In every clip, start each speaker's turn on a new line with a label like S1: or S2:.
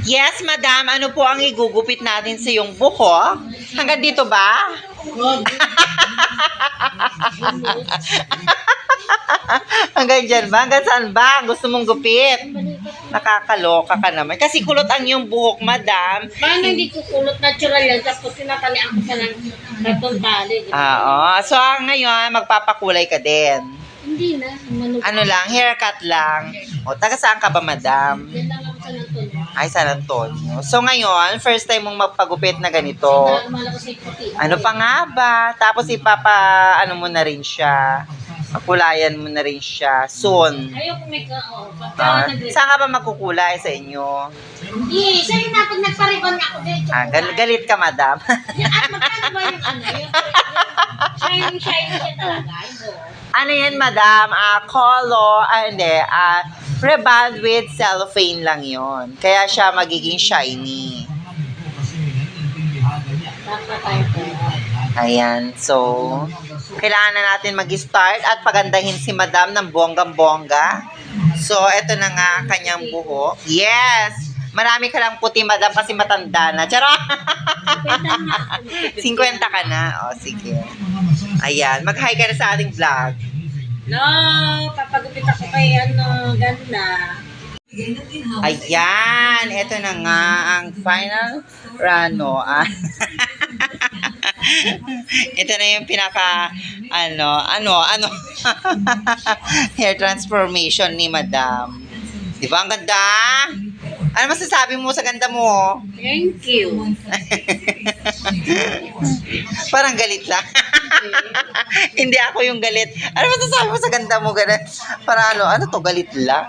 S1: Yes, madam. Ano po ang igugupit natin sa iyong buhok? Hanggang dito ba? Hanggang dyan ba? Hanggang saan ba? Gusto mong gupit? Nakakaloka ka naman. Kasi kulot ang iyong buhok, madam.
S2: Paano hindi kukulot? Natural yan. Tapos tinatalian ko sa ng ratong tali.
S1: Oo. So, ngayon, magpapakulay ka din.
S2: Hindi na.
S1: Ano lang, haircut lang. O, taga saan ka ba, madam?
S2: Yan lang ako sa Antonio.
S1: Ay, San Antonio. So, ngayon, first time mong magpagupit na ganito.
S2: Malaki sa puti.
S1: Ano pa nga ba? Tapos ano mo na rin siya. Makulayan mo na rin siya. Soon.
S2: Ayoko may ka.
S1: Saan ka ba magkukulay sa inyo?
S2: Hindi. Sa'yo na pag nagparibon ako dito.
S1: Galit ka, madam.
S2: At magkano ba yung ano? Yung shining siya talaga.
S1: Ano yan, madam? Hindi. Reband with cellophane lang yon. Kaya siya magiging shiny. Ayan. So, kailangan na natin mag-start at pagandahin si madam ng bonggang-bongga. So, eto na nga kanyang buhok. Yes! Marami ka lang puti, madam, kasi matanda na. Charot! 50 ka na. O, sige. Ayan. Mag-hi ka na sa ating vlog.
S2: No, papagupit ako kay ganda.
S1: Ayan, eto na nga ang final rano. Ito na yung pinaka hair transformation ni madam. Di ba ang ganda? Ano masasabi mo sa ganda mo?
S2: Thank you.
S1: Parang galit lang. Hindi ako yung galit. Ano masasabi mo sa ganda mo? Ganun? Para ano to, galit lang?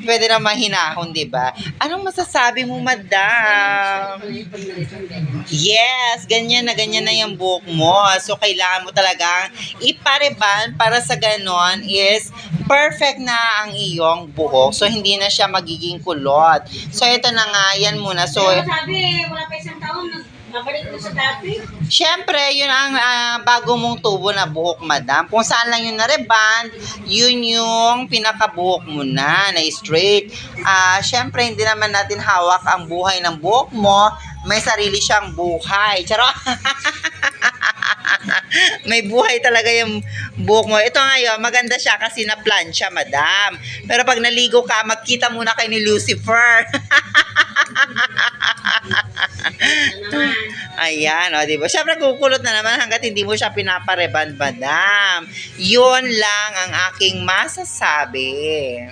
S1: Pwede na mahinahon, di ba? Anong masasabi mo, madam? Yes, ganyan na yung buhok mo. So, kailangan mo talagang ipareban para sa ganon is perfect na ang iyong buhok. So, hindi na siya magiging kulot. So, ito na nga, yan muna. So,
S2: sabi, wala pa isang taon, mabalik mo sa dati.
S1: syempre, yun ang bago mong tubo na buhok, madam. Kung saan lang yung nareband, yun yung pinakabuhok mo na straight. Syempre, hindi naman natin hawak ang buhay ng buhok mo. May sarili siyang buhay. Charot! May buhay talaga yung buhok mo. Ito ngayon, maganda siya kasi na-plan siya, madam. Pero pag naligo ka, magkita muna kay ni Lucifer. Ayan, o, diba? Siyempre, kukulot na naman hanggat hindi mo siya pinapareban, madam. Yun lang ang aking masasabi.